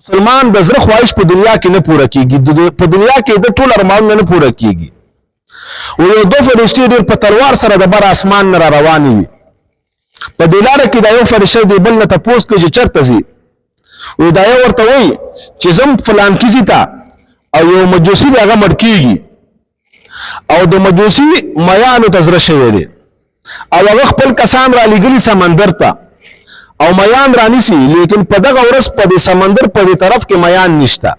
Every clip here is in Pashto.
مسلمان د زړه خواهش په دنیا کې نه پوره کیږي، په دنیا کې د ټول ارمانونه نه پوره کیږي. و یو دو فرشتي ډېر په تلوار سره د بر اسمان نه را روانې وي. په دې لاره کې دا یو فرشته دی بل نه تپوس کوي چې چېرته ځي. وایي دا یو ورته وایي چې ځم فلانکي ځي ته او یو مجوسي دی هغه مړ کېږي او د مجوسي میانو ته زړه شوی دی او هغه خپل کسان را لېږلي سمندر ته او میان رانیسي، لیکن په دغه ورځ په دې سمندر په دې طرف کې میان نشته.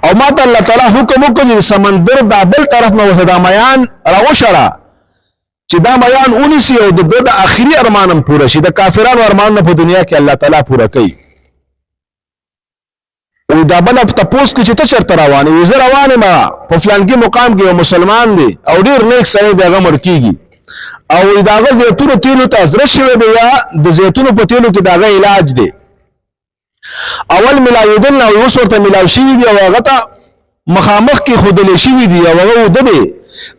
او ما ته الله تعالی حکم وکړ چې سمندر دا بل طرف نه ورته دا میان راوشړه چې دا میان ونیسي او د آخري ارمان هم پوره شي. د کافرانو ارمانونه په دنیا کې الله تعالی پوره کوي. وی دا بل تپوس کې چې ته چېرته روان یې؟ زه روان یم په فلانکي مقام کې یو مسلمان دی او ډېر نیک سړی دی هغه مړ کېږي او د هغه زیتونو تیلو ته زړه شوی دی یا د زیتونو په تیلو کې د هغه علاج دی. اول ملاوېدل نه اوس ورته ملاو شوي دي او هغه ته مخامخ کې ښودلی شوي دي او هغه وده دی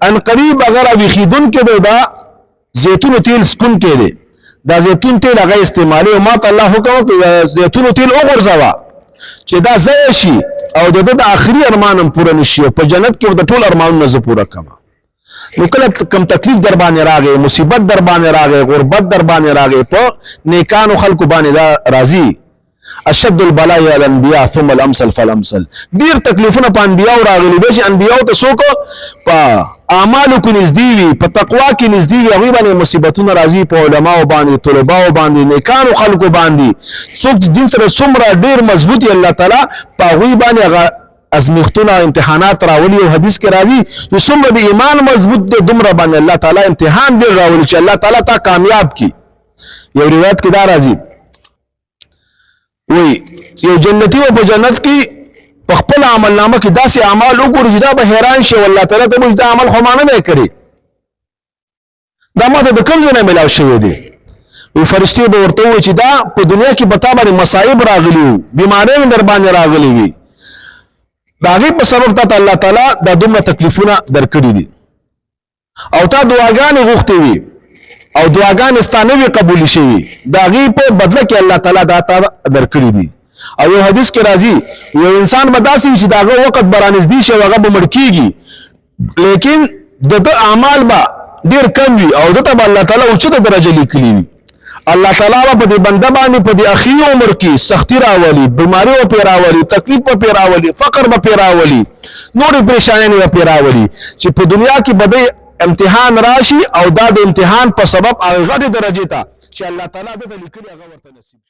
ان قریب هغه راویښېدونکی دی. دا زیتونو تیل سکونکی دی، دا زیتون تیل هغه استعمالوي او ما ته الله حکم وکړي زیتونو تیل وغورځوه چې دا ضایع شي او د ده د آخري ارمان هم پوره نه شي او په جنت کې د ټول ارمانونه زه پوره کړم. نو کله کم تکلیف در باندې راغی، مصیبت در باندې راغی، غربت در باندې راغی، په نیکانو خلکو باندې دا راځي. اشد البلاء علی الانبیاء ثم الامثل فالامثل. ډیر تکلیفونه په انبیاء راغلي دي چې انبیاء ته څوک په اعمالو کې نږدې وي، په تقوا کې نږدې وي، هغوی باندې مصیبتونه راځي، په علماو باندې، طلباو باندې، نیکانو خلکو باندې. څوک چې دین سره څومره ډیر مضبوط وي الله تعالی په هغوی باندې هغه ازمیختونه امتحانات راولي. او حدیث کې راځي چې څومره د ایمان مضبوط دی دومره باندې الله تعالی امتحان ډیر راولي چې الله تعالی تا کامیاب کی. یو روایت کې دا راځي وی یو جنتی و په جنت کې په خپل عمل نامه کې داسې اعمال وګوري چې دا به حیران شي والله تعالی ته دا عمل خو ما نه دی کړی، دا ماته د کوم ځای نه میلاو شوی دی. وی فرشتې به ورته ووایي چې دا په دنیا کې به تا باندې مصائب راغلي وو، بیمارۍ در باندې راغلي وي، د هغې په سبب تا ته الله تعالی دا دومره تکلیفونه درکړي دي او تا دعاګانې غوښتې وي او دعاګانې ستا نه وي قبولې شوي، د هغې په بدله کې الله تعالی دا تا درکړي دي. او یو حدیث کې راځي یو انسان به داسې وي چې د هغه وخت به رانږدې شي او هغه به مړ کېږي، لیکن د ده اعمال به ډېر کم وي او ده ته به الله تعالی اوچته درجه لیکلي وي. الله تعالی به په دې بنده باندې په دې اخري عمر کې سختي راولي، بیماري به پرې راولي، تکلیف به پرې راولي، فقر به پرې راولي، نورې پریشانیانې به پرې راولي چې په دنیا کې به د امتحان راشي او دا د امتحان په سبب هغه غټې درجې ته چې الله تعالی دته لیکلي هغه ورته نصیب